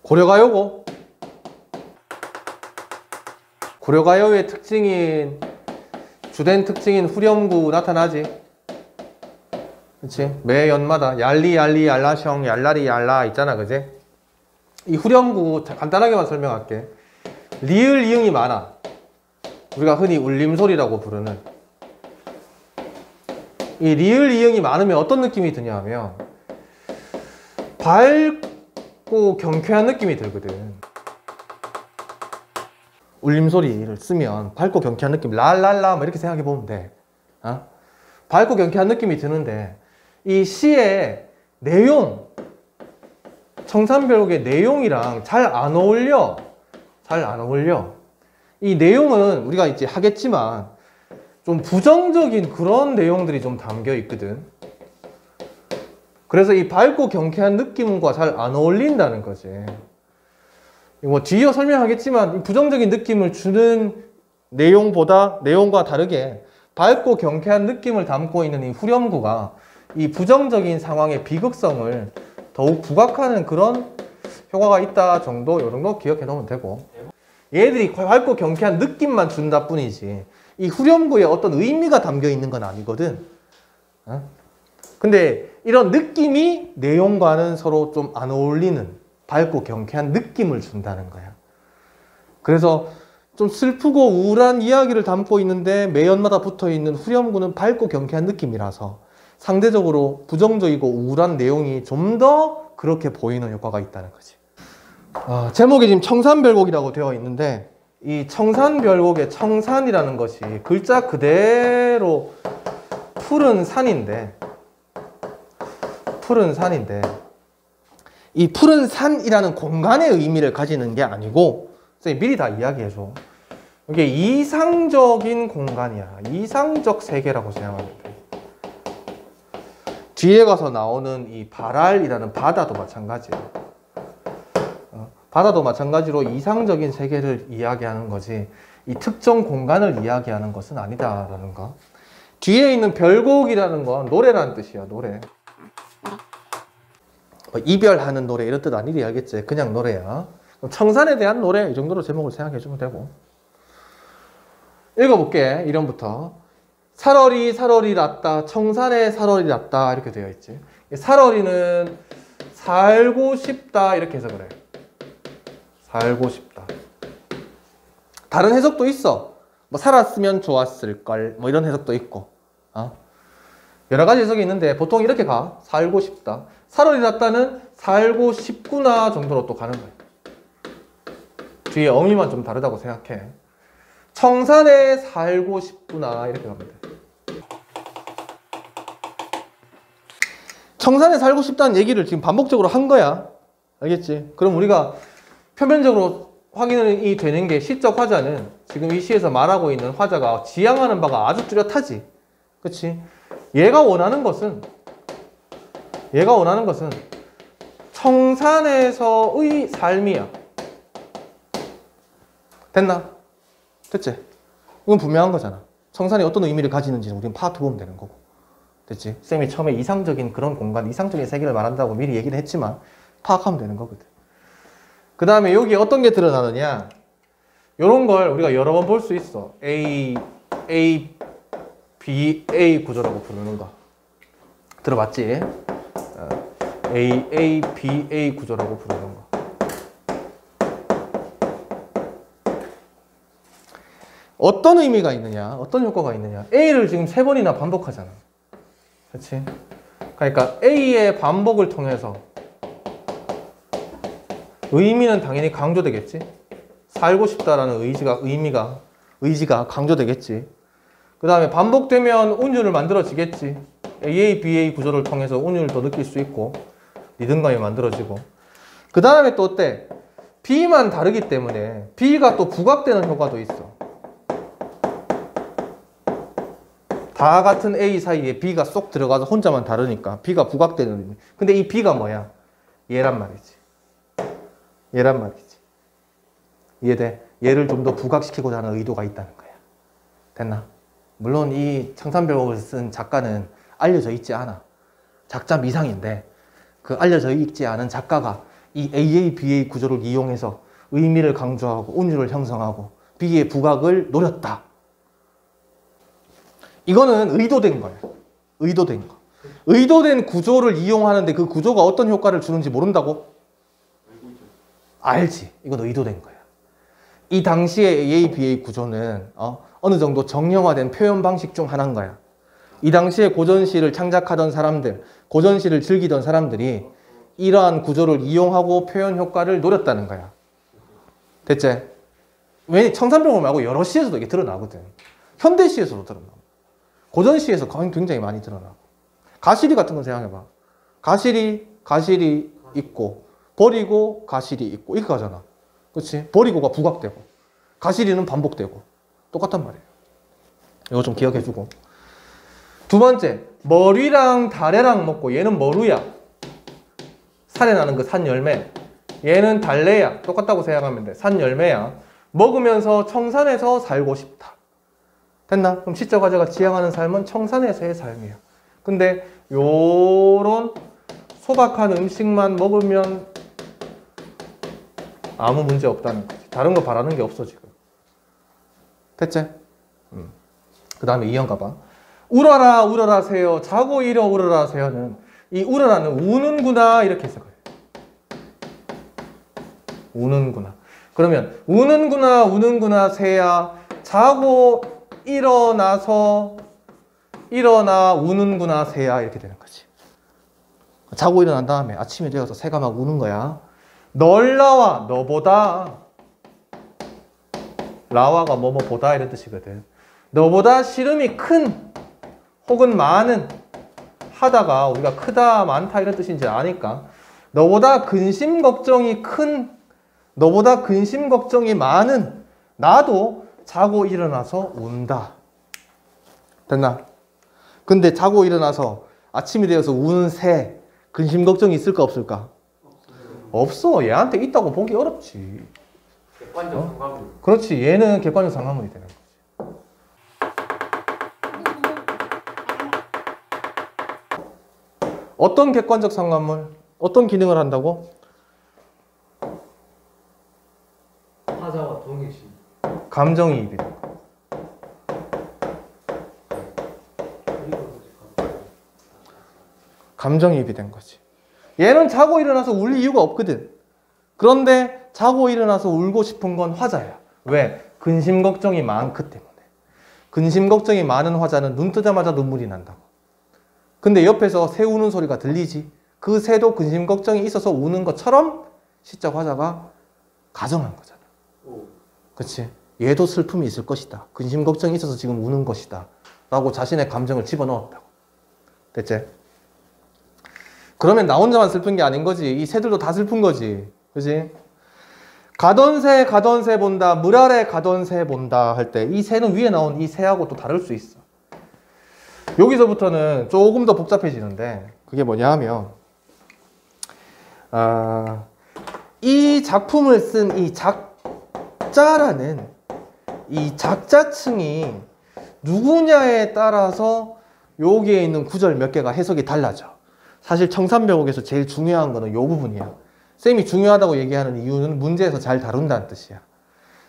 고려가요고. 고려가요의 특징인, 주된 특징인 후렴구 나타나지? 그치? 매 연마다 얄리 얄리 얄라셩 얄라리 얄라 있잖아, 그지? 이 후렴구 간단하게만 설명할게. 리을 이응이 많아. 우리가 흔히 울림소리라고 부르는 이 리을 이응이 많으면 어떤 느낌이 드냐 하면 밝고 경쾌한 느낌이 들거든. 울림소리를 쓰면 밝고 경쾌한 느낌, 랄랄라 이렇게 생각해 보면 돼. 밝고 경쾌한 느낌이 드는데 이 시의 내용, 청산별곡의 내용이랑 잘 안 어울려. 잘 안 어울려. 이 내용은 우리가 이제 하겠지만 좀 부정적인 그런 내용들이 좀 담겨 있거든. 그래서 이 밝고 경쾌한 느낌과 잘 안 어울린다는 거지. 뭐 뒤이어 설명하겠지만 부정적인 느낌을 주는 내용과 다르게 밝고 경쾌한 느낌을 담고 있는 이 후렴구가 이 부정적인 상황의 비극성을 더욱 부각하는 그런 효과가 있다 정도, 이런 거 기억해 놓으면 되고, 얘들이 밝고 경쾌한 느낌만 준다 뿐이지 이 후렴구에 어떤 의미가 담겨 있는 건 아니거든. 근데 이런 느낌이 내용과는 서로 좀 안 어울리는 밝고 경쾌한 느낌을 준다는 거야. 그래서 좀 슬프고 우울한 이야기를 담고 있는데 매연마다 붙어있는 후렴구는 밝고 경쾌한 느낌이라서 상대적으로 부정적이고 우울한 내용이 좀 더 그렇게 보이는 효과가 있다는 거지. 제목이 지금 청산별곡이라고 되어 있는데 이 청산별곡의 청산이라는 것이 글자 그대로 푸른 산인데 이 푸른 산이라는 공간의 의미를 가지는 게 아니고, 선생님 미리 다 이야기해줘. 이게 이상적인 공간이야. 이상적 세계라고 생각하면 돼. 뒤에 가서 나오는 이 바랄이라는 바다도 마찬가지야. 바다도 마찬가지로 이상적인 세계를 이야기하는 거지 이 특정 공간을 이야기하는 것은 아니다라는 거. 뒤에 있는 별곡이라는 건 노래라는 뜻이야. 노래. 이별하는 노래 이런 뜻 아니리 알겠지? 그냥 노래야. 청산에 대한 노래 이 정도로 제목을 생각해 주면 되고. 읽어볼게. 이름부터. 살얼이 살얼이 났다. 청산에 살얼이 났다. 이렇게 되어 있지. 살얼이는 살고 싶다 이렇게 해서 그래. 살고 싶다. 다른 해석도 있어. 뭐 살았으면 좋았을걸 뭐 이런 해석도 있고. 여러 가지 해석이 있는데 보통 이렇게 가. 살고 싶다. 살얼이 났다는 살고 싶구나 정도로 또 가는 거야. 뒤에 어미만 좀 다르다고 생각해. 청산에 살고 싶구나 이렇게 가면 돼. 청산에 살고 싶다는 얘기를 지금 반복적으로 한 거야. 알겠지? 그럼 우리가 표면적으로 확인이 되는 게 시적 화자는 지금 이 시에서 말하고 있는 화자가 지향하는 바가 아주 뚜렷하지. 그치? 얘가 원하는 것은 청산에서의 삶이야. 됐나? 됐지? 이건 분명한 거잖아. 청산이 어떤 의미를 가지는지는 우리는 파악해보면 되는 거고. 됐지? 쌤이 처음에 이상적인 그런 공간, 이상적인 세계를 말한다고 미리 얘기를 했지만 파악하면 되는 거거든. 그 다음에 여기 어떤 게 드러나느냐, 요런 걸 우리가 여러 번 볼 수 있어. A, B, A 구조라고 부르는 거 들어봤지? A, B, A 구조라고 부르는 거. 어떤 의미가 있느냐, 어떤 효과가 있느냐. A를 지금 3번이나 반복하잖아. 그렇지? 그러니까 A의 반복을 통해서 의미는 당연히 강조되겠지. 살고 싶다라는 의지가 강조되겠지. 그 다음에 반복되면 운율을 만들어지겠지. AA, BA 구조를 통해서 운율도 느낄 수 있고 리듬감이 만들어지고. 그 다음에 또 어때? B만 다르기 때문에 B가 또 부각되는 효과도 있어. 다 같은 A 사이에 B가 쏙 들어가서 혼자만 다르니까 B가 부각되는 의미. 근데 이 B가 뭐야? 얘란 말이지. 이해돼? 얘를 좀 더 부각시키고자 하는 의도가 있다는 거야. 됐나? 물론 이 청산별곡을 쓴 작가는 알려져 있지 않아. 작자 미상인데 그 알려져 있지 않은 작가가 이 AA, BA 구조를 이용해서 의미를 강조하고 운율을 형성하고 B의 부각을 노렸다. 이거는 의도된 거예요. 의도된 거. 의도된 구조를 이용하는데 그 구조가 어떤 효과를 주는지 모른다고? 알지. 이건 의도된 거야. 이 당시의 AA, BA 구조는 어느 정도 정형화된 표현 방식 중 하나인 거야. 이 당시에 고전시를 창작하던 사람들, 고전시를 즐기던 사람들이 이러한 구조를 이용하고 표현 효과를 노렸다는 거야. 됐지? 왜 청산벽을 말고 여러 시에서도 이게 드러나거든. 현대시에서도 드러나고 고전시에서 굉장히 많이 드러나고 가시리 같은 거 생각해봐. 가시리 있고 버리고 가시리 있고 이렇게 가잖아. 그렇지? 버리고가 부각되고 가시리는 반복되고 똑같단 말이에요. 이거 좀 기억해주고. 두 번째, 머리랑 다래랑 먹고 얘는 머루야. 산에 나는 그 산열매. 얘는 달래야. 똑같다고 생각하면 돼. 산열매야. 먹으면서 청산에서 살고 싶다. 됐나? 그럼 시적 화자가 지향하는 삶은 청산에서의 삶이야. 근데 요런 소박한 음식만 먹으면 아무 문제 없다는 거지. 다른 거 바라는 게 없어 지금. 됐지? 그 다음에 2형 가봐. 울어라 울어라 새요 자고 일어 울어라 새요는 이 울어라는 우는구나 이렇게 해석을 해. 우는구나. 그러면 우는구나 새야 자고 일어나서 일어나 우는구나 새야 이렇게 되는 거지. 자고 일어난 다음에 아침이 되어서 새가 막 우는 거야. 널 나와 너보다 라와가 뭐뭐보다 이런 뜻이거든. 너보다 시름이 큰 혹은 많은 하다가 우리가 크다 많다 이런 뜻인지 아니까 너보다 근심 걱정이 큰 너보다 근심 걱정이 많은 나도 자고 일어나서 운다. 됐나? 근데 자고 일어나서 아침이 되어서 우는 새 근심 걱정이 있을까 없을까? 없어. 얘한테 있다고 보기 어렵지. 객관적 상관물. 그렇지. 얘는 객관적 상관물이 되는 거지. 어떤 객관적 상관물? 어떤 기능을 한다고? 화자와 동일시. 감정이입이 되는 거. 감정이입이 된 거지. 얘는 자고 일어나서 울 이유가 없거든. 그런데 자고 일어나서 울고 싶은 건 화자야. 왜? 근심 걱정이 많기 때문에. 근심 걱정이 많은 화자는 눈 뜨자마자 눈물이 난다고. 근데 옆에서 새 우는 소리가 들리지. 그 새도 근심 걱정이 있어서 우는 것처럼 시적 화자가 가정한 거잖아. 그렇지? 얘도 슬픔이 있을 것이다. 근심 걱정이 있어서 지금 우는 것이다. 라고 자신의 감정을 집어넣었다고. 됐지? 그러면 나 혼자만 슬픈 게 아닌 거지. 이 새들도 다 슬픈 거지. 그지? 가던 새 본다. 물 아래 가던 새 본다 할 때 이 새는 위에 나온 이 새하고 또 다를 수 있어. 여기서부터는 조금 더 복잡해지는데 그게 뭐냐 하면 이 작품을 쓴 이 작자라는 이 작자층이 누구냐에 따라서 여기에 있는 구절 몇 개가 해석이 달라져. 사실 청산벽옥에서 제일 중요한 거는 이 부분이야. 쌤이 중요하다고 얘기하는 이유는 문제에서 잘 다룬다는 뜻이야.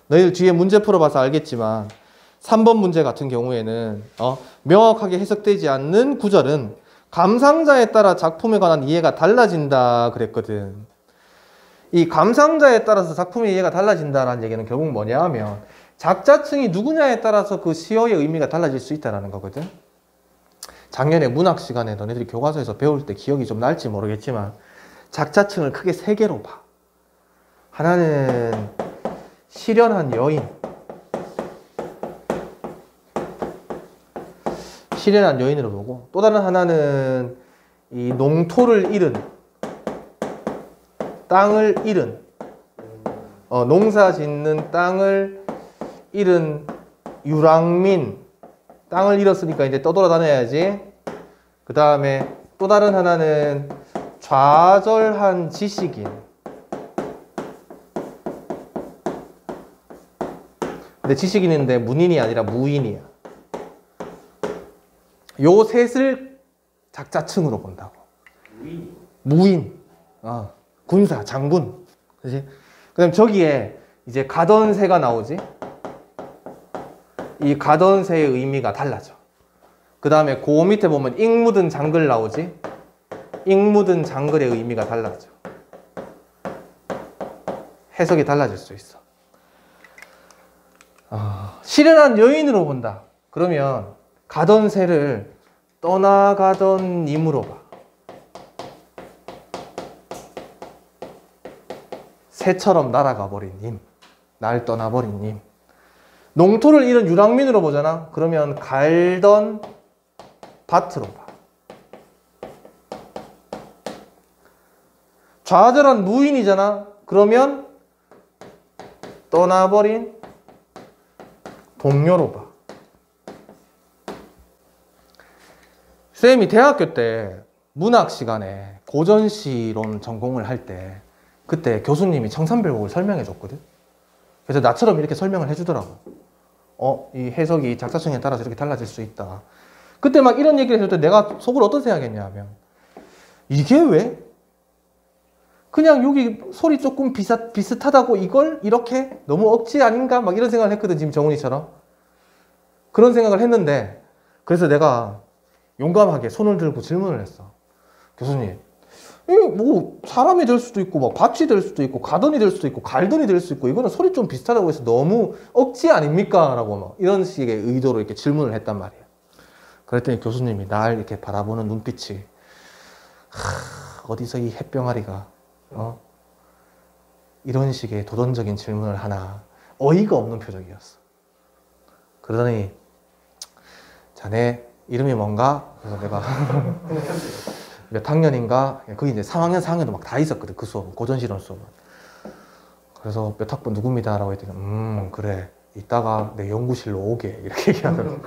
너희들 뒤에 문제 풀어봐서 알겠지만 3번 문제 같은 경우에는 명확하게 해석되지 않는 구절은 감상자에 따라 작품에 관한 이해가 달라진다 그랬거든. 이 감상자에 따라서 작품의 이해가 달라진다라는 얘기는 결국 뭐냐 하면 작자층이 누구냐에 따라서 그 시어의 의미가 달라질 수 있다는 거거든. 작년에 문학 시간에 너네들이 교과서에서 배울 때 기억이 좀 날지 모르겠지만 작자층을 크게 세 개로 봐. 하나는 실연한 여인. 실연한 여인으로 보고 또 다른 하나는 이 농토를 잃은 땅을 잃은 농사 짓는 땅을 잃은 유랑민 땅을 잃었으니까 이제 떠돌아다녀야지. 그 다음에 또 다른 하나는 좌절한 지식인. 근데 지식인인데 문인이 아니라 무인이야. 요 셋을 작자층으로 본다고. 무인. 무인, 군사, 장군. 그지? 그다음 저기에 이제 가던 새가 나오지. 이 가던 새의 의미가 달라져. 그 다음에 그 밑에 보면 잉 묻은 장글 나오지. 잉 묻은 장글의 의미가 달라져. 해석이 달라질 수 있어. 실현한 여인으로 본다. 그러면 가던 새를 떠나가던 님으로 봐. 새처럼 날아가 버린 님. 날 떠나버린 님. 농토를 잃은 유랑민으로 보잖아. 그러면 갈던 밭으로 봐. 좌절한 무인이잖아. 그러면 떠나버린 동료로 봐. 쌤이 대학교 때 문학 시간에 고전시론 전공을 할 때 그때 교수님이 청산별곡을 설명해 줬거든. 그래서 나처럼 이렇게 설명을 해주더라고. 이 해석이 작사성에 따라서 이렇게 달라질 수 있다. 그때 막 이런 얘기를 해줄 때 내가 속으로 어떤 생각했냐 하면 이게 왜? 그냥 여기 소리 조금 비슷하다고 이걸 이렇게 너무 억지 아닌가? 막 이런 생각을 했거든. 지금 정훈이처럼. 그런 생각을 했는데 그래서 내가 용감하게 손을 들고 질문을 했어. 교수님, 뭐 사람이 될 수도 있고 막 밭이 될 수도 있고 가던이 될 수도 있고 갈던이 될 수 있고 이거는 소리 좀 비슷하다고 해서 너무 억지 아닙니까? 라고 막 이런 식의 의도로 이렇게 질문을 했단 말이야. 그랬더니 교수님이 날 이렇게 바라보는 눈빛이 어디서 이 햇병아리가 이런 식의 도전적인 질문을 하나. 어이가 없는 표정이었어. 그러더니 자네 이름이 뭔가? 그래서 내가 몇 학년인가? 거기 이제 3학년, 4학년도 막 다 있었거든. 그 수업, 고전실험 수업은. 그래서 몇 학번 누굽니다. 라고 했더니 그래. 이따가 내 연구실로 오게. 이렇게 얘기하더라고.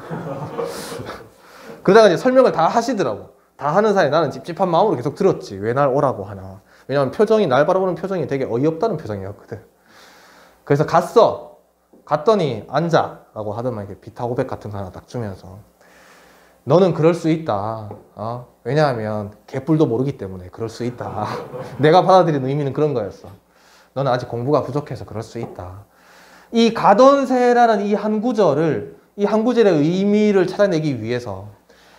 그러다가 이제 설명을 다 하시더라고. 다 하는 사이에 나는 찝찝한 마음으로 계속 들었지. 왜 날 오라고 하나. 왜냐면 표정이, 날 바라보는 표정이 되게 어이없다는 표정이었거든. 그래서 갔더니 앉아. 라고 하더만 이렇게 비타고백 같은 거 하나 딱 주면서 너는 그럴 수 있다. 왜냐하면 개뿔도 모르기 때문에 그럴 수 있다. 내가 받아들인 의미는 그런 거였어. 너는 아직 공부가 부족해서 그럴 수 있다. 이 가던 새라는 이 한 구절을, 이 한 구절의 의미를 찾아내기 위해서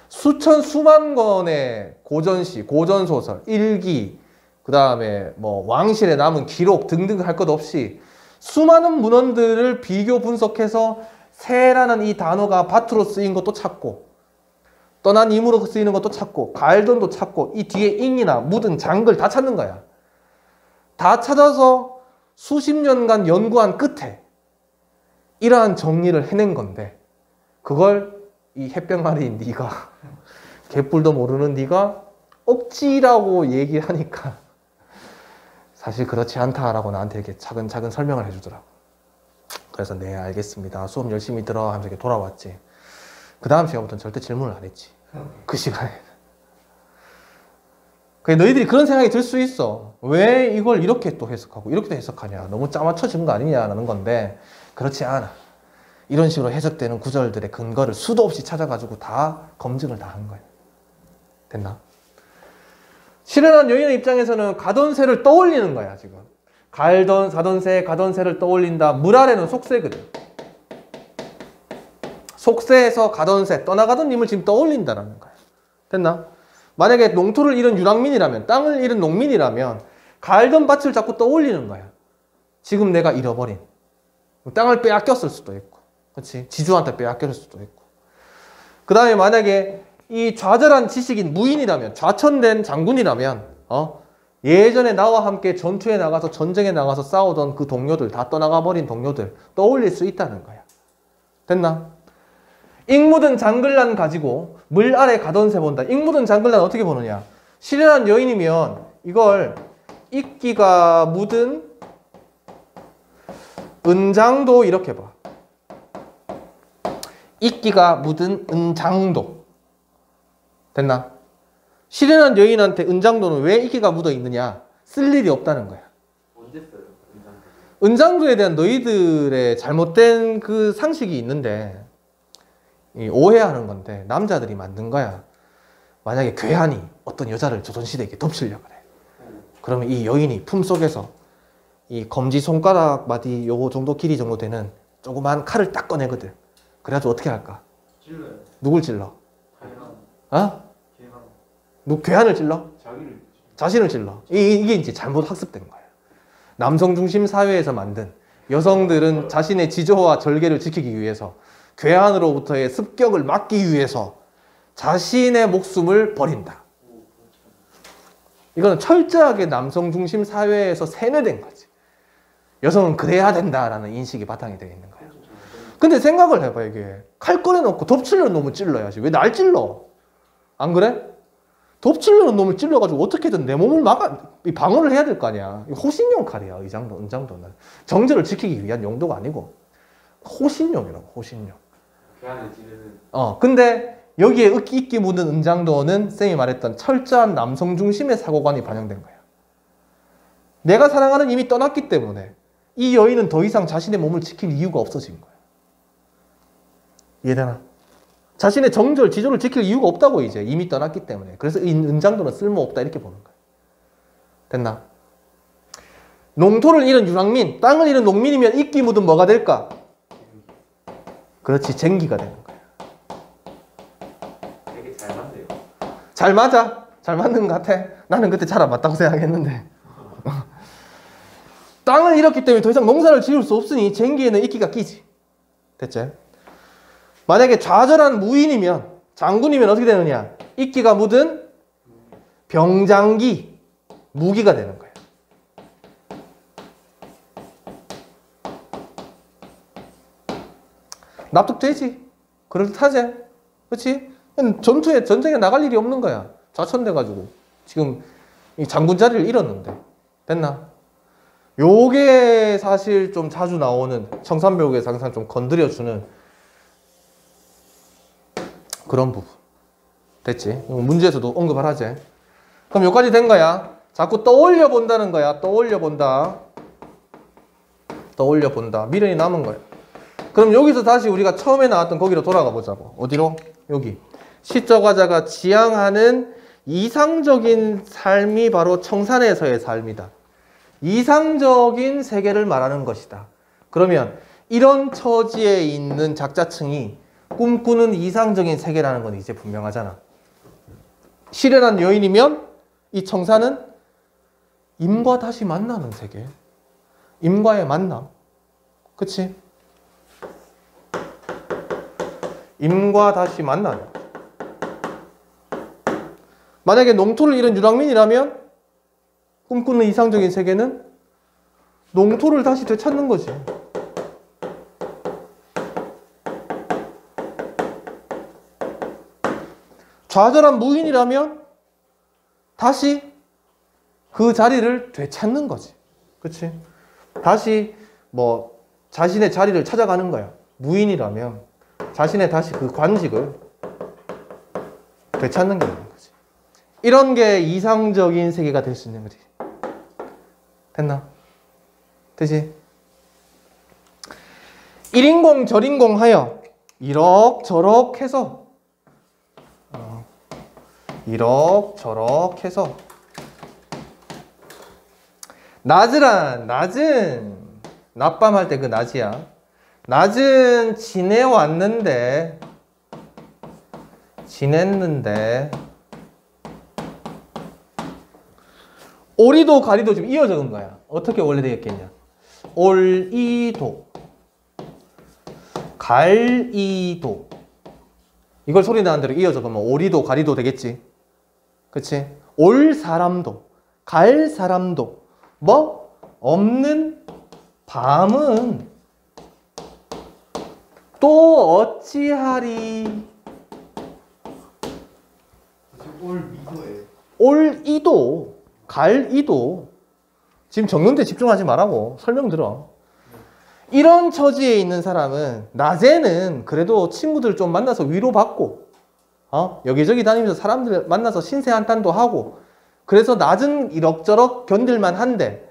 수만 권의 고전시, 고전소설, 일기, 그 다음에 뭐 왕실에 남은 기록 등등 할 것 없이 수많은 문헌들을 비교 분석해서 새라는 이 단어가 밭으로 쓰인 것도 찾고 떠난 임으로 쓰이는 것도 찾고 갈던도 찾고 이 뒤에 잉이나 묻은 장글 다 찾는 거야. 다 찾아서 수십 년간 연구한 끝에 이러한 정리를 해낸 건데 그걸 이 햇병아리인 네가 개뿔도 모르는 네가 억지라고 얘기하니까 사실 그렇지 않다라고 나한테 이렇게 차근차근 설명을 해주더라고. 그래서 네 알겠습니다. 수업 열심히 들어 하면서 이렇게 돌아왔지. 그 다음 시간부터는 절대 질문을 안 했지. 그 시간에. 너희들이 그런 생각이 들 수 있어. 왜 이걸 이렇게 또 해석하고 이렇게 또 해석하냐. 너무 짜맞춰진 거 아니냐라는 건데 그렇지 않아. 이런 식으로 해석되는 구절들의 근거를 수도 없이 찾아가지고 다 검증을 다 한 거야. 됐나? 실현한 여인의 입장에서는 가던 새를 떠올리는 거야 지금. 가던 새를 떠올린다. 물 아래는 속새거든. 속새에서 가던 새, 떠나가던 님을 지금 떠올린다라는 거야. 됐나? 만약에 농토를 잃은 유랑민이라면, 땅을 잃은 농민이라면 갈던 밭을 자꾸 떠올리는 거야. 지금 내가 잃어버린. 땅을 빼앗겼을 수도 있고, 그렇지? 지주한테 빼앗겼을 수도 있고. 그 다음에 만약에 이 좌절한 지식인 무인이라면, 좌천된 장군이라면, 예전에 나와 함께 전투에 나가서 전쟁에 나가서 싸우던 그 동료들, 다 떠나가 버린 동료들 떠올릴 수 있다는 거야. 됐나? 잉 묻은 장글란 가지고 물 아래 가던 새 본다. 잉 묻은 장글란 어떻게 보느냐? 실현한 여인이면 이걸 이끼가 묻은 은장도 이렇게 봐. 이끼가 묻은 은장도. 됐나? 실현한 여인한테 은장도는 왜 이끼가 묻어 있느냐? 쓸 일이 없다는 거야. 언제 써요? 은장도에 대한 너희들의 잘못된 그 상식이 있는데 오해하는 건데 남자들이 만든 거야. 만약에 괴한이 어떤 여자를 조선시대에 덮치려고 그래. 그러면 이 여인이 품속에서 이 검지손가락 마디 요 정도 길이 정도 되는 조그만 칼을 딱 꺼내거든. 그래가지고 어떻게 할까? 찔러요. 누굴 찔러? 괴한. 어? 괴한. 누 괴한을 찔러? 자기를. 자신을 찔러. 이게 이제 잘못 학습된 거예요. 남성 중심 사회에서 만든 여성들은 자신의 지조와 절개를 지키기 위해서 괴한으로부터의 습격을 막기 위해서 자신의 목숨을 버린다. 이거는 철저하게 남성 중심 사회에서 세뇌된 거지. 여성은 그래야 된다라는 인식이 바탕이 되어 있는 거예요. 근데 생각을 해봐. 이게 칼 꺼내놓고 덮치려는 놈을 찔러야지. 왜 날 찔러? 안 그래? 덮치려는 놈을 찔러가지고 어떻게든 내 몸을 방어를 해야 될 거 아니야. 호신용 칼이야. 은장도는 정제를 지키기 위한 용도가 아니고 호신용이라고. 호신용. 괴한을 찌르는. 근데 여기에 이끼 묻은 은장도는 쌤이 말했던 철저한 남성 중심의 사고관이 반영된 거야. 내가 사랑하는 이미 떠났기 때문에 이 여인은 더 이상 자신의 몸을 지킬 이유가 없어진 거야. 이해되나? 자신의 정절, 지조를 지킬 이유가 없다고 이제 이미 떠났기 때문에. 그래서 이 은장도는 쓸모없다 이렇게 보는 거야. 됐나? 농토를 잃은 유랑민, 땅을 잃은 농민이면 이끼 묻은 뭐가 될까? 그렇지, 쟁기가 되는 거야. 되게 잘 맞네요. 잘 맞아. 잘 맞는 것 같아. 나는 그때 잘 안 맞다고 생각했는데. 땅을 잃었기 때문에 더 이상 농사를 지을 수 없으니 쟁기에는 이끼가 끼지. 됐지? 만약에 좌절한 무인이면, 장군이면 어떻게 되느냐? 이끼가 묻은 병장기, 무기가 되는 거예요. 납득되지? 그럴듯하지? 그렇지? 전쟁에 나갈 일이 없는 거야. 좌천돼가지고. 지금 이 장군 자리를 잃었는데. 됐나? 요게 사실 좀 자주 나오는 청산벽에서 항상 좀 건드려주는 그런 부분. 됐지? 문제에서도 언급을 하지. 그럼 여기까지 된 거야. 자꾸 떠올려 본다는 거야. 떠올려 본다. 떠올려 본다. 미련이 남은 거야. 그럼 여기서 다시 우리가 처음에 나왔던 거기로 돌아가 보자고. 어디로? 여기. 시적 화자가 지향하는 이상적인 삶이 바로 청산에서의 삶이다. 이상적인 세계를 말하는 것이다. 그러면 이런 처지에 있는 작자층이 꿈꾸는 이상적인 세계라는 건 이제 분명하잖아. 실현한 여인이면 이 청산은 임과 다시 만나는 세계. 임과의 만남. 그치? 임과 다시 만나는. 만약에 농토를 잃은 유랑민이라면 꿈꾸는 이상적인 세계는 농토를 다시 되찾는 거지. 좌절한 무인이라면 다시 그 자리를 되찾는 거지. 그치? 다시 뭐 자신의 자리를 찾아가는 거야. 무인이라면 자신의 다시 그 관직을 되찾는 게 되는 거지. 이런 게 이상적인 세계가 될 수 있는 거지. 됐나? 되지? 1인공 절인공 하여 이럭저럭 해서 이럭저럭 해서 낮은 낮밤 할 때 그 낮이야. 낮은 지냈는데 오리도 가리도 지금 이어 적은 거야. 어떻게 원래 되겠겠냐? 올이도 갈이도 이걸 소리 나는 대로 이어 적으면 오리도 가리도 되겠지. 그치? 올 사람도 갈 사람도 뭐? 없는 밤은 또 어찌하리. 올 미도에. 올 이도 갈 이도. 지금 정론대 집중하지 말라고 설명 들어. 이런 처지에 있는 사람은 낮에는 그래도 친구들 좀 만나서 위로받고 여기저기 다니면서 사람들 만나서 신세한탄도 하고 그래서 낮은 이럭저럭 견딜만 한데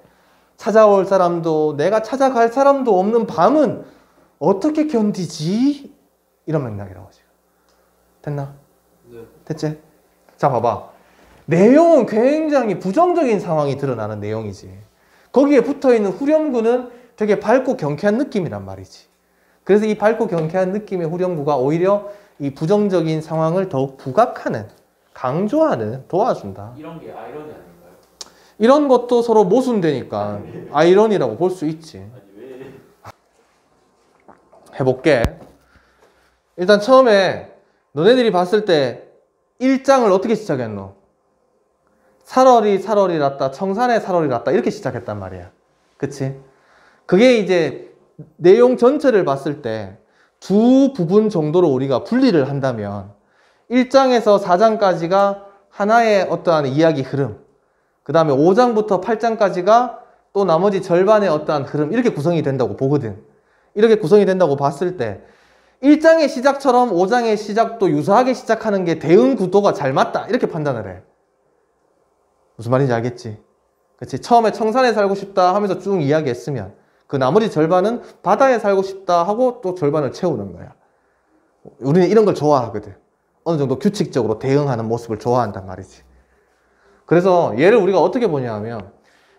찾아올 사람도 내가 찾아갈 사람도 없는 밤은 어떻게 견디지? 이런 맥락이라고 지금. 됐나? 네. 됐지? 자, 봐봐. 내용은 굉장히 부정적인 상황이 드러나는 내용이지. 거기에 붙어있는 후렴구는 되게 밝고 경쾌한 느낌이란 말이지. 그래서 이 밝고 경쾌한 느낌의 후렴구가 오히려 이 부정적인 상황을 더욱 부각하는, 강조하는, 도와준다. 이런 게 아이러니 아닌가요? 이런 것도 서로 모순되니까 아이러니라고 볼 수 있지. 아니 왜? 해볼게. 일단 처음에 너네들이 봤을 때 1장을 어떻게 시작했노? 살얼이 살얼이 났다, 청산에 살얼이 났다 이렇게 시작했단 말이야. 그치? 그게 이제 내용 전체를 봤을 때 두 부분 정도로 우리가 분리를 한다면 1장에서 4장까지가 하나의 어떠한 이야기 흐름, 그 다음에 5장부터 8장까지가 또 나머지 절반의 어떠한 흐름, 이렇게 구성이 된다고 보거든. 이렇게 구성이 된다고 봤을 때 1장의 시작처럼 5장의 시작도 유사하게 시작하는 게 대응 구도가 잘 맞다 이렇게 판단을 해. 무슨 말인지 알겠지? 그치? 처음에 청산에 살고 싶다 하면서 쭉 이야기했으면 그 나머지 절반은 바다에 살고 싶다 하고 또 절반을 채우는 거야. 우리는 이런 걸 좋아하거든. 어느 정도 규칙적으로 대응하는 모습을 좋아한단 말이지. 그래서 얘를 우리가 어떻게 보냐 하면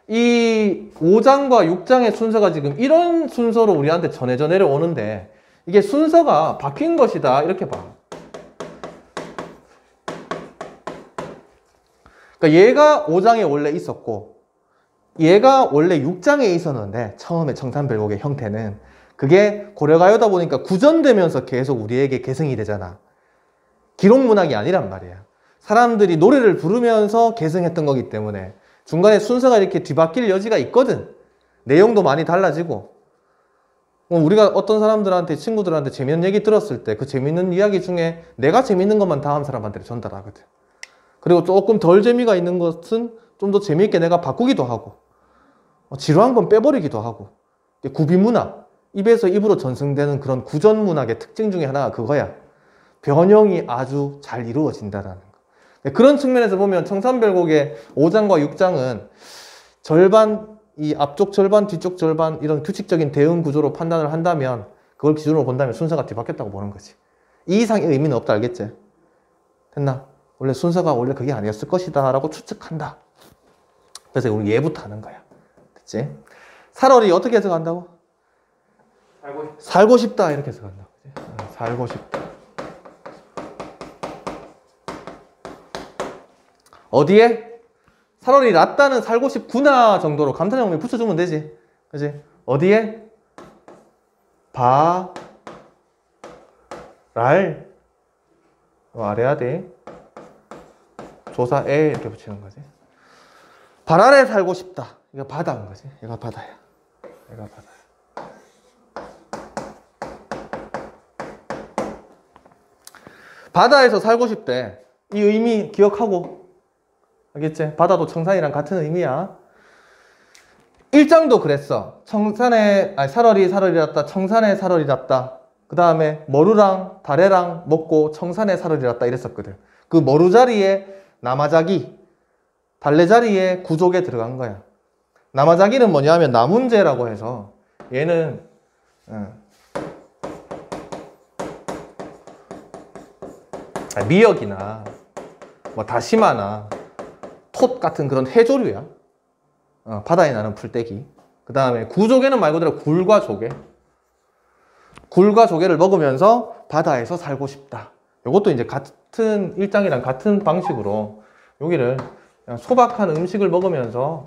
이 5장과 6장의 순서가 지금 이런 순서로 우리한테 전해져 내려오는데 이게 순서가 바뀐 것이다 이렇게 봐. 그러니까 얘가 5장에 원래 있었고 얘가 원래 6장에 있었는데 처음에 청산별곡의 형태는 그게 고려가요다 보니까 구전되면서 계속 우리에게 개성이 되잖아. 기록문학이 아니란 말이야. 사람들이 노래를 부르면서 개성했던 거기 때문에 중간에 순서가 이렇게 뒤바뀔 여지가 있거든. 내용도 많이 달라지고 우리가 어떤 사람들한테 친구들한테 재밌는 얘기 들었을 때 그 재밌는 이야기 중에 내가 재밌는 것만 다음 사람한테 전달하거든. 그리고 조금 덜 재미가 있는 것은 좀 더 재미있게 내가 바꾸기도 하고 지루한 건 빼버리기도 하고. 구비문학, 입에서 입으로 전승되는 그런 구전문학의 특징 중에 하나가 그거야. 변형이 아주 잘 이루어진다라는 거. 그런 측면에서 보면 청산별곡의 5장과 6장은 절반, 이 앞쪽 절반, 뒤쪽 절반 이런 규칙적인 대응 구조로 판단을 한다면 그걸 기준으로 본다면 순서가 뒤바뀌었다고 보는 거지. 이 이상의 의미는 없다. 알겠지? 됐나? 원래 순서가 원래 그게 아니었을 것이다 라고 추측한다. 그래서 우리 예부터 하는 거야. 됐지? 살얼이 어떻게 해석한다고? 살고 싶다 이렇게 해석한다고. 살고 싶다. 어디에? 살얼이 났다는 살고 싶구나 정도로 감탄형을 붙여주면 되지. 그지? 어디에? 랄. 아래야 돼. 조사에 이렇게 붙이는 거지. 발 아래 살고 싶다. 이거 바다인 거지. 얘가 바다야. 얘가 바다야. 바다에서 살고 싶대. 이 의미 기억하고. 알겠지? 바다도 청산이랑 같은 의미야. 1장도 그랬어. 살얼이 살얼이 났다. 청산에 살얼이 났다. 그 다음에 머루랑 다래랑 먹고 청산에 살얼이 났다 이랬었거든. 그 머루 자리에 나마자기, 달래 자리에 구족에 들어간 거야. 나마자기는 뭐냐 하면 나문제라고 해서 얘는 미역이나 뭐 다시마나 톳 같은 그런 해조류야. 바다에 나는 풀떼기. 그 다음에 구조개는 말 그대로 굴과 조개. 굴과 조개를 먹으면서 바다에서 살고 싶다. 이것도 이제 같은 일장이랑 같은 방식으로 여기를 그냥 소박한 음식을 먹으면서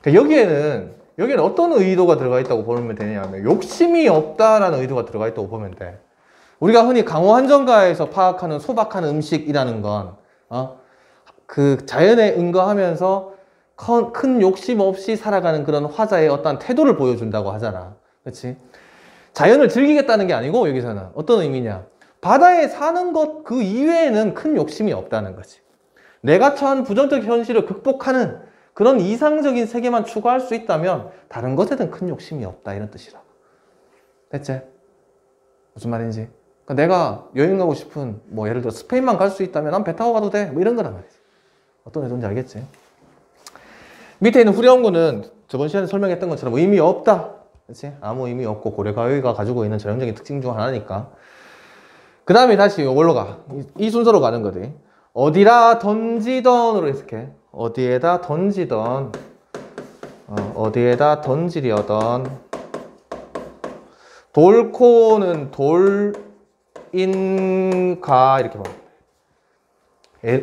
여기에는 어떤 의도가 들어가 있다고 보면 되냐면 욕심이 없다라는 의도가 들어가 있다고 보면 돼. 우리가 흔히 강호 한정가에서 파악하는 소박한 음식이라는 건 그 자연에 응거하면서 큰 욕심 없이 살아가는 그런 화자의 어떤 태도를 보여준다고 하잖아. 그렇지? 자연을 즐기겠다는 게 아니고 여기서는 어떤 의미냐? 바다에 사는 것 그 이외에는 큰 욕심이 없다는 거지. 내가 처한 부정적 현실을 극복하는 그런 이상적인 세계만 추구할 수 있다면 다른 것에는 큰 욕심이 없다 이런 뜻이라. 됐지? 무슨 말인지? 그러니까 내가 여행 가고 싶은 뭐 예를 들어 스페인만 갈 수 있다면 난 배 타고 가도 돼. 뭐 이런 거란 말이지. 어떤 의도인지 알겠지? 밑에 있는 후렴구는 저번 시간에 설명했던 것처럼 의미 없다. 그렇지? 아무 의미 없고 고려가요가 가지고 있는 전형적인 특징 중 하나니까 그 다음에 다시 이걸로 가. 이 순서로 가는 거지. 어디라 던지던으로 해석해. 어디에다 던지던, 어디에다 던지려던. 돌코는 돌인가 이렇게 봐.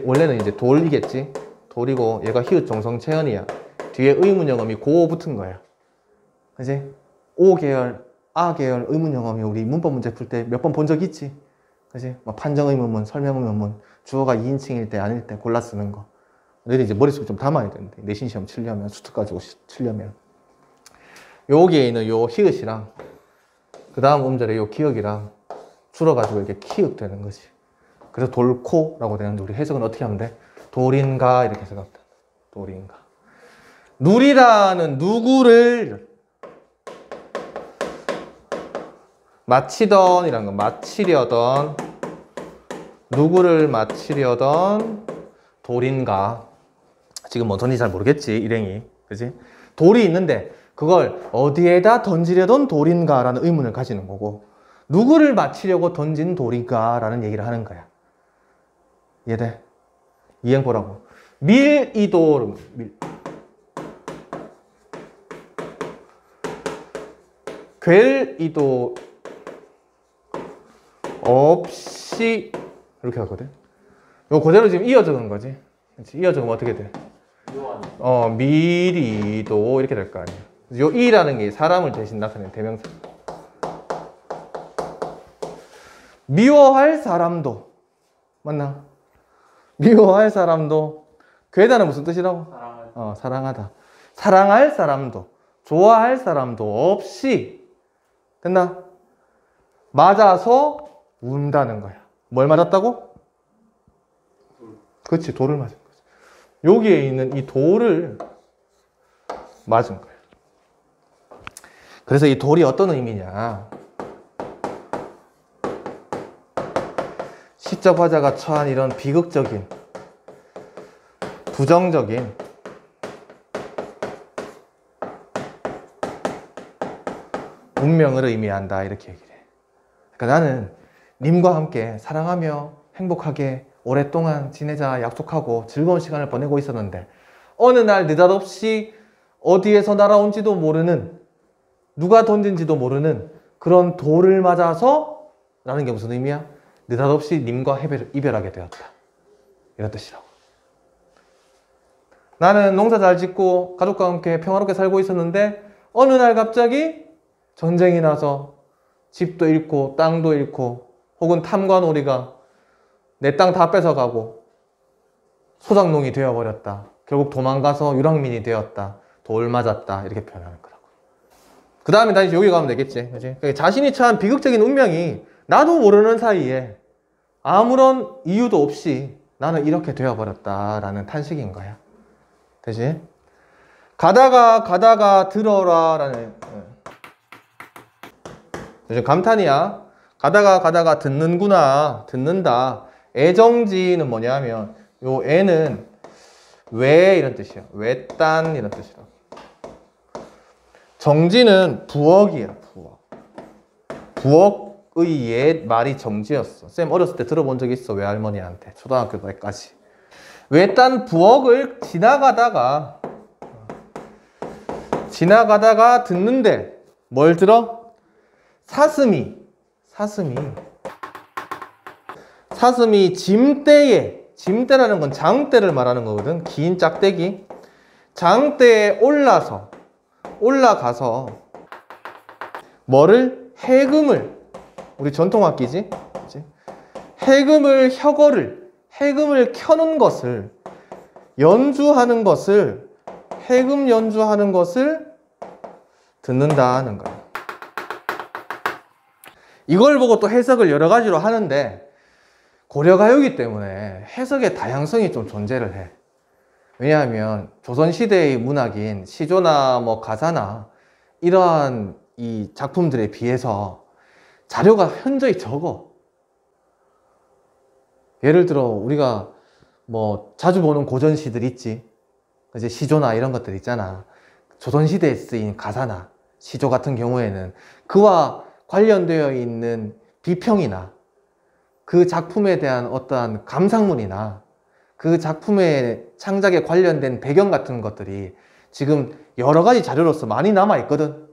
원래는 이제 돌이겠지. 돌이고 얘가 히읗 정성체언이야. 뒤에 의문영음이 고 붙은 거야. 그지? 오 계열, 아 계열 의문영음이 우리 문법 문제 풀 때 몇 번 본 적 있지? 그지? 뭐 판정의문문, 설명의문문, 주어가 2인칭일 때 아닐 때 골라 쓰는 거. 너희들 이제 머릿속에 좀 담아야 되는데 내신 시험 치려면, 수특 가지고 치려면 여기에 있는 요 히읗이랑 그 다음 음절에 요 기억이랑 줄어가지고 이렇게 키읔 되는 거지. 그래서 돌코라고 되는데 우리 해석은 어떻게 하면 돼? 돌인가 이렇게 해석하면 돼. 돌인가. 누리라는 누구를 마치던 이란 거. 마치려던, 누구를 마치려던 돌인가. 지금 뭔지 잘 모르겠지, 일행이. 그지? 돌이 있는데 그걸 어디에다 던지려던 돌인가 라는 의문을 가지는 거고, 누구를 마치려고 던진 돌인가 라는 얘기를 하는 거야. 이해돼? 이행 보라고. 밀이도, 괸이도 없이 이렇게 하거든. 이거 그대로 지금 이어 적은 거지. 이어 적으면 어떻게 돼? 미리도 이렇게 될 거 아니야. 요 이라는 게 사람을 대신 나타내는 대명사. 미워할 사람도, 맞나? 미워할 사람도, 괴다는 무슨 뜻이라고? 사랑하다. 사랑할 사람도, 좋아할 사람도 없이, 됐나? 맞아서 운다는 거야. 뭘 맞았다고? 그렇지, 돌을 맞은 거지. 여기에 있는 이 돌을 맞은 거야. 그래서 이 돌이 어떤 의미냐? 시적 화자가 처한 이런 비극적인, 부정적인 운명을 의미한다, 이렇게 얘기를 해. 그러니까 나는 님과 함께 사랑하며 행복하게 오랫동안 지내자 약속하고 즐거운 시간을 보내고 있었는데 어느 날 느닷없이 어디에서 날아온지도 모르는, 누가 던진지도 모르는 그런 돌을 맞아서, 라는 게 무슨 의미야? 느닷없이 님과 이별하게 되었다, 이런 뜻이라고. 나는 농사 잘 짓고 가족과 함께 평화롭게 살고 있었는데 어느 날 갑자기 전쟁이 나서 집도 잃고 땅도 잃고, 혹은 탐관오리가 내 땅 다 뺏어가고 소작농이 되어버렸다. 결국 도망가서 유랑민이 되었다. 돌 맞았다. 이렇게 표현하는 거라고. 그 다음에 다시 여기 가면 되겠지. 그치? 자신이 처한 비극적인 운명이 나도 모르는 사이에 아무런 이유도 없이 나는 이렇게 되어버렸다라는 탄식인 거야. 되지? 가다가 들어라라는, 요즘 감탄이야. 가다가 듣는구나, 듣는다. 애정지는 뭐냐면 요 애는 왜 이런 뜻이야. 외딴 이런 뜻이라. 정지는 부엌이야, 부엌. 부엌의 옛 말이 정지였어. 쌤 어렸을 때 들어본 적 있어, 외할머니한테. 초등학교 때까지. 외딴 부엌을 지나가다가 듣는데 뭘 들어? 사슴이 짐대라는 건 장대를 말하는 거거든. 긴 짝대기. 장대에 올라가서 뭐를? 해금을, 우리 전통악기지? 해금을 해금을 켜는 것을, 연주하는 것을, 해금 연주하는 것을 듣는다는 거야. 이걸 보고 또 해석을 여러 가지로 하는데 고려가요이기 때문에 해석의 다양성이 좀 존재를 해. 왜냐하면 조선시대의 문학인 시조나 뭐 가사나 이러한 이 작품들에 비해서 자료가 현저히 적어. 예를 들어 우리가 뭐 자주 보는 고전시들 있지. 이제 시조나 이런 것들 있잖아. 조선시대에 쓰인 가사나 시조 같은 경우에는 그와 관련되어 있는 비평이나 그 작품에 대한 어떠한 감상문이나 그 작품의 창작에 관련된 배경 같은 것들이 지금 여러 가지 자료로서 많이 남아있거든.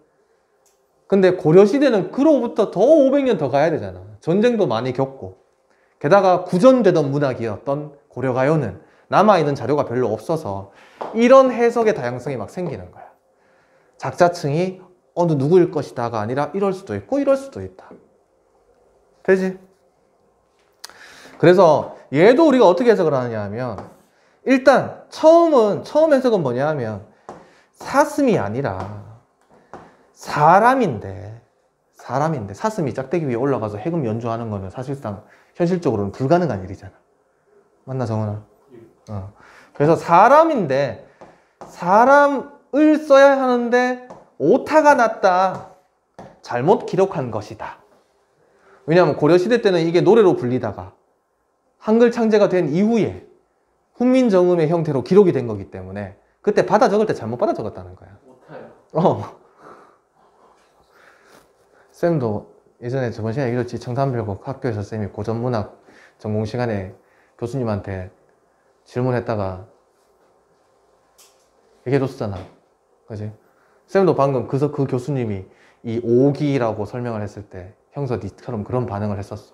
근데 고려시대는 그로부터 더 500년 더 가야 되잖아. 전쟁도 많이 겪고. 게다가 구전되던 문학이었던 고려가요는 남아있는 자료가 별로 없어서 이런 해석의 다양성이 막 생기는 거야. 작자층이 어느 누구일 것이다가 아니라 이럴 수도 있고 이럴 수도 있다. 되지? 그래서 얘도 우리가 어떻게 해석을 하느냐 하면 일단 처음 해석은 뭐냐 하면 사슴이 아니라 사람인데 사슴이 짝대기 위에 올라가서 해금 연주하는 거는 사실상 현실적으로는 불가능한 일이잖아. 맞나 정원아? 그래서 사람인데 사람을 써야 하는데 오타가 났다. 잘못 기록한 것이다. 왜냐하면 고려시대 때는 이게 노래로 불리다가 한글 창제가 된 이후에 훈민정음의 형태로 기록이 된 거기 때문에 그때 받아 적을 때 잘못 받아 적었다는 거야. 못해요. 쌤도 예전에 저번 시간에 얘기했지. 청산별곡 학교에서 쌤이 고전문학 전공 시간에 교수님한테 질문했다가 얘기해줬잖아. 그지? 쌤도 방금 그 교수님이 이 오기라고 설명을 했을 때 형서 니처럼 그런 반응을 했었어.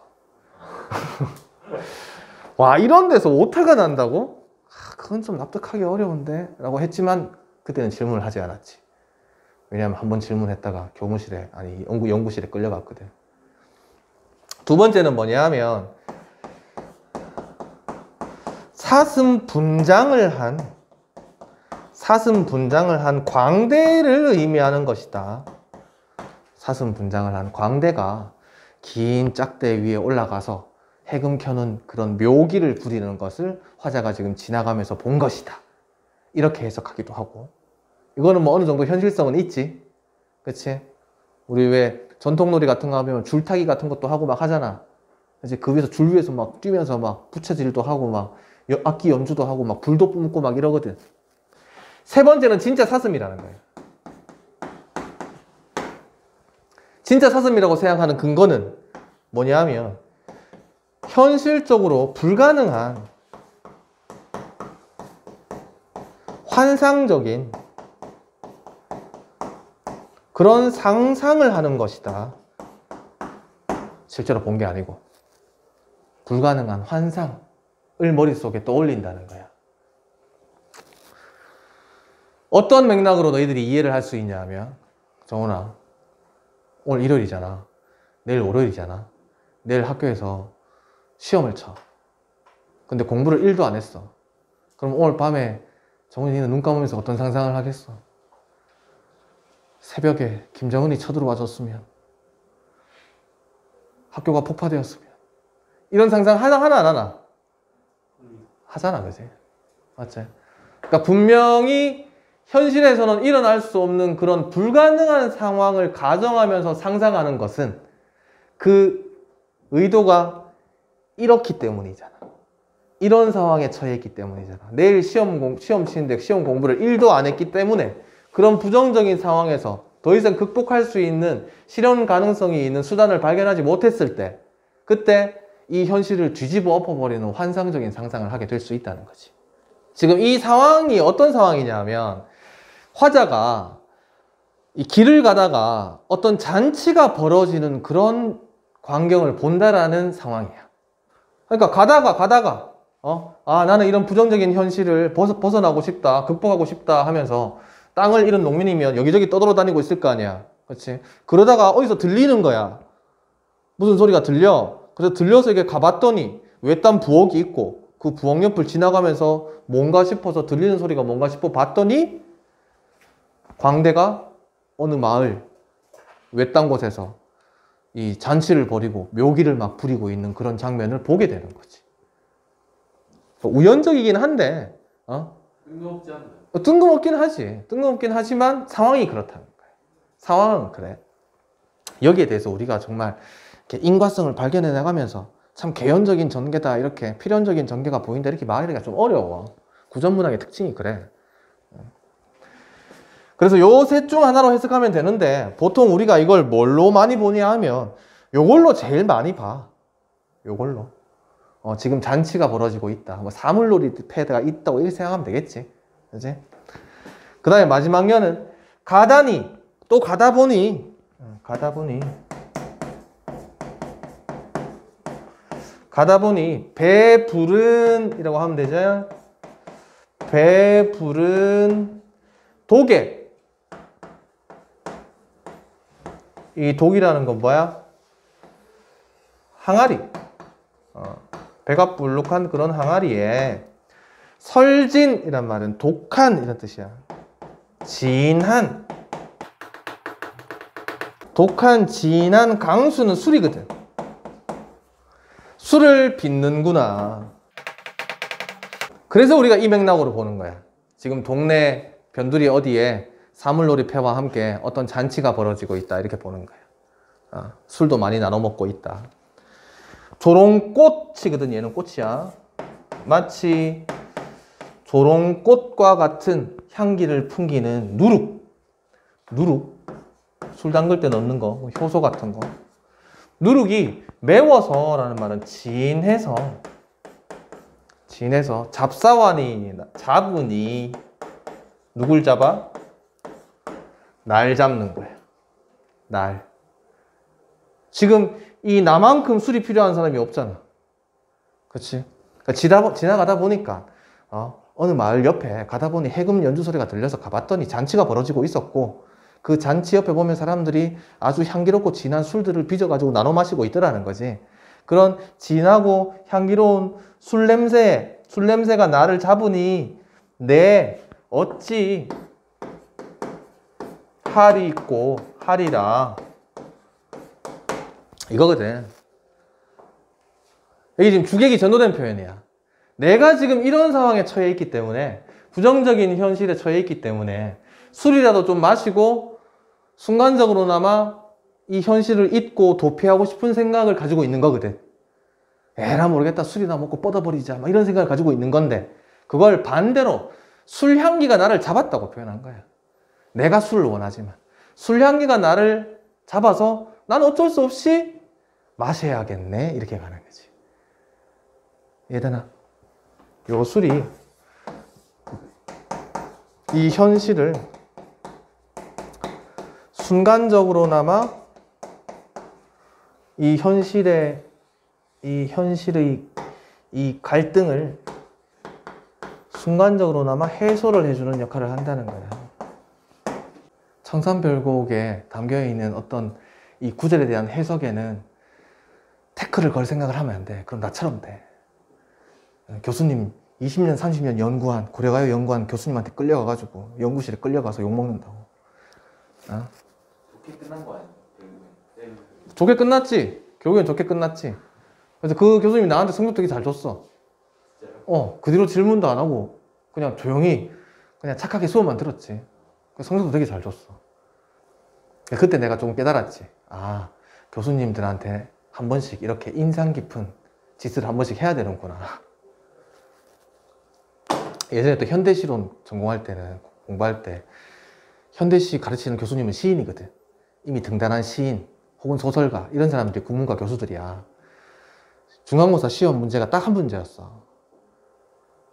와, 이런 데서 오타가 난다고? 그건 좀 납득하기 어려운데? 라고 했지만 그때는 질문을 하지 않았지. 왜냐하면 한번 질문했다가 교무실에 아니 연구실에 끌려갔거든. 두 번째는 뭐냐 하면 사슴 분장을 한 광대를 의미하는 것이다. 사슴 분장을 한 광대가 긴 짝대 위에 올라가서 해금 켜는 그런 묘기를 부리는 것을 화자가 지금 지나가면서 본 것이다. 이렇게 해석하기도 하고. 이거는 뭐 어느 정도 현실성은 있지. 그치? 우리 왜 전통놀이 같은 거 하면 줄타기 같은 것도 하고 막 하잖아. 이제 그 위에서 줄 위에서 막 뛰면서 막 부채질도 하고 막 악기 연주도 하고 막 불도 뿜고 막 이러거든. 세 번째는 진짜 사슴이라는 거예요. 진짜 사슴이라고 생각하는 근거는 뭐냐 하면 현실적으로 불가능한 환상적인 그런 상상을 하는 것이다. 실제로 본 게 아니고 불가능한 환상을 머릿속에 떠올린다는 거야. 어떤 맥락으로 너희들이 이해를 할 수 있냐 하면 정훈아, 오늘 일요일이잖아. 내일 월요일이잖아. 내일 학교에서 시험을 쳐. 근데 공부를 1도 안 했어. 그럼 오늘 밤에 정훈이 니는 눈 감으면서 어떤 상상을 하겠어? 새벽에 김정은이 쳐들어와줬으면, 학교가 폭파되었으면, 이런 상상 하나 안 하나? 하잖아, 그지? 맞지? 그러니까 분명히 현실에서는 일어날 수 없는 그런 불가능한 상황을 가정하면서 상상하는 것은 그 의도가 이렇기 때문이잖아. 이런 상황에 처해 있기 때문이잖아. 내일 시험 치는데 시험 공부를 1도 안 했기 때문에 그런 부정적인 상황에서 더 이상 극복할 수 있는 실현 가능성이 있는 수단을 발견하지 못했을 때 그때 이 현실을 뒤집어 엎어버리는 환상적인 상상을 하게 될 수 있다는 거지. 지금 이 상황이 어떤 상황이냐 하면 화자가 이 길을 가다가 어떤 잔치가 벌어지는 그런 광경을 본다라는 상황이야. 그러니까 가다가 나는 이런 부정적인 현실을 벗어나고 싶다, 극복하고 싶다 하면서 땅을 잃은 농민이면 여기저기 떠돌아다니고 있을 거 아니야. 그렇지? 그러다가 어디서 들리는 거야. 무슨 소리가 들려? 그래서 들려서 이게 가봤더니 외딴 부엌이 있고 그 부엌 옆을 지나가면서 뭔가 싶어서 들리는 소리가 뭔가 싶어 봤더니 광대가 어느 마을 외딴 곳에서 이 잔치를 벌이고 묘기를 막 부리고 있는 그런 장면을 보게 되는 거지. 우연적이긴 한데 뜬금없지 않나요? 뜬금없긴 하지. 뜬금없긴 하지만 상황이 그렇다는 거야. 상황은 그래. 여기에 대해서 우리가 정말 이렇게 인과성을 발견해 나가면서 참 개연적인 전개다, 이렇게 필연적인 전개가 보인다, 이렇게 말하기가 좀 어려워. 구전문학의 특징이 그래. 그래서 요 셋 중 하나로 해석하면 되는데 보통 우리가 이걸 뭘로 많이 보냐 하면 요걸로 제일 많이 봐. 요걸로. 지금 잔치가 벌어지고 있다. 뭐 사물놀이 패드가 있다고 이렇게 생각하면 되겠지. 그지? 그 다음에 마지막 년은 가다니. 또 가다 보니 배부른이라고 하면 되죠. 배부른 독에. 이 독이라는 건 뭐야? 항아리. 배가 불룩한 그런 항아리에 설진이란 말은 독한 이런 뜻이야. 진한. 독한 진한 강수는 술이거든. 술을 빚는구나. 그래서 우리가 이 맥락으로 보는 거야. 지금 동네 변두리 어디에 사물놀이패와 함께 어떤 잔치가 벌어지고 있다 이렇게 보는 거야. 술도 많이 나눠 먹고 있다. 조롱꽃이거든. 얘는 꽃이야. 마치 조롱꽃과 같은 향기를 풍기는 누룩. 술 담글 때 넣는 거, 효소 같은 거. 누룩이 매워서라는 말은 진해서 잡사와니, 잡으니. 누굴 잡아? 날 잡는 거야. 날. 지금 이 나만큼 술이 필요한 사람이 없잖아. 그치? 그러니까 지나가다 보니까 어느 마을 옆에 가다 보니 해금 연주 소리가 들려서 가봤더니 잔치가 벌어지고 있었고, 그 잔치 옆에 보면 사람들이 아주 향기롭고 진한 술들을 빚어가지고 나눠 마시고 있더라는 거지. 그런 진하고 향기로운 술 냄새가 나를 잡으니 내 어찌 할이 있고 하리라. 이거거든. 이게 지금 주객이 전도된 표현이야. 내가 지금 이런 상황에 처해 있기 때문에, 부정적인 현실에 처해 있기 때문에 술이라도 좀 마시고 순간적으로나마 이 현실을 잊고 도피하고 싶은 생각을 가지고 있는 거거든. 에라 모르겠다, 술이나 먹고 뻗어버리자, 막 이런 생각을 가지고 있는 건데, 그걸 반대로 술 향기가 나를 잡았다고 표현한 거야. 내가 술을 원하지만 술 향기가 나를 잡아서 난 어쩔 수 없이 마셔야겠네, 이렇게 가는 거지. 얘들아, 요 술이 이 현실을 순간적으로나마 이 현실의 이 갈등을 순간적으로나마 해소를 해주는 역할을 한다는 거야. 청산별곡에 담겨있는 어떤 이 구절에 대한 해석에는 태클을 걸 생각을 하면 안 돼. 그럼 나처럼 돼. 교수님 20년 30년 연구한, 고려가요 연구한 교수님한테 끌려가가지고 연구실에 끌려가서 욕먹는다고. 좋게 끝난 거 아니야? 좋게 끝났지. 결국엔 좋게 끝났지. 그래서 그 교수님이 나한테 성적 되게 잘 줬어. 진짜요? 그 뒤로 질문도 안 하고 그냥 조용히 그냥 착하게 수업만 들었지. 성적도 되게 잘 줬어. 그때 내가 조금 깨달았지. 교수님들한테 한 번씩 이렇게 인상 깊은 짓을 한 번씩 해야 되는구나. 예전에 또 현대시론 전공할 때는, 공부할 때 현대시 가르치는 교수님은 시인이거든. 이미 등단한 시인 혹은 소설가, 이런 사람들이 국문과 교수들이야. 중간고사 시험 문제가 딱 한 문제였어.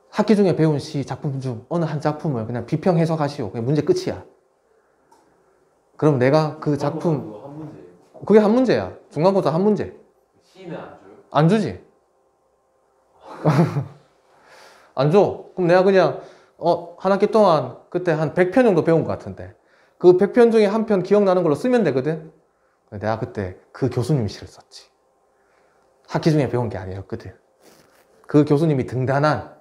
학기 중에 배운 시 작품 중 어느 한 작품을 그냥 비평 해석하시오. 그게 문제 끝이야. 그럼 내가 그 작품, 한 문제. 그게 한 문제야. 중간고사 한 문제. 시는 안 줘요? 안 주지. 안 줘. 그럼 내가 그냥 한 학기 동안 그때 한 100편 정도 배운 것 같은데, 그 100편 중에 한 편 기억나는 걸로 쓰면 되거든. 내가 그때 그 교수님 시를 썼지. 학기 중에 배운 게 아니었거든. 그 교수님이 등단한,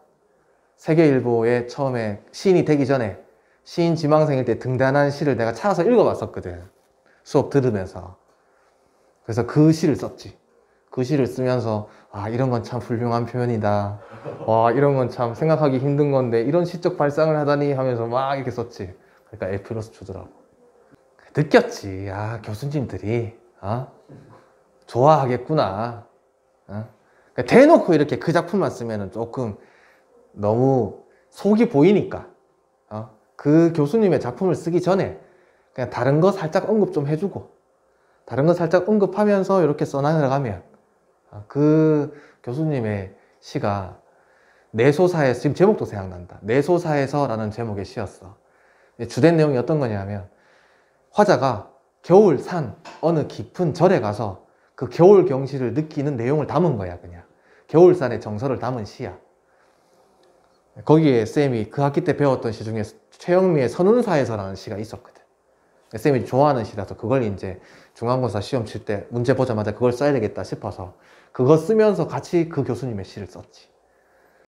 세계일보에 처음에 시인이 되기 전에 시인 지망생일 때 등단한 시를 내가 찾아서 읽어봤었거든. 수업 들으면서. 그래서 그 시를 썼지. 그 시를 쓰면서 이런 건 참 훌륭한 표현이다. 이런 건 참 생각하기 힘든 건데 이런 시적 발상을 하다니 하면서 막 이렇게 썼지. 그러니까 A+ 주더라고. 느꼈지. 교수님들이 좋아하겠구나. 그러니까 대놓고 이렇게 그 작품만 쓰면은 조금 너무 속이 보이니까 그 교수님의 작품을 쓰기 전에 그냥 다른 거 살짝 언급 좀 해주고, 다른 거 살짝 언급하면서 이렇게 써나가면 그 교수님의 시가 내소사에서, 지금 제목도 생각난다. 내소사에서라는 제목의 시였어. 주된 내용이 어떤 거냐면 화자가 겨울 산 어느 깊은 절에 가서 그 겨울 경치를 느끼는 내용을 담은 거야. 그냥 겨울산의 정서를 담은 시야. 거기에 쌤이 그 학기 때 배웠던 시 중에 최영미의 선운사에서라는 시가 있었거든. 쌤이 좋아하는 시라서 그걸 이제 중간고사 시험 칠 때 문제 보자마자 그걸 써야 되겠다 싶어서 그거 쓰면서 같이 그 교수님의 시를 썼지.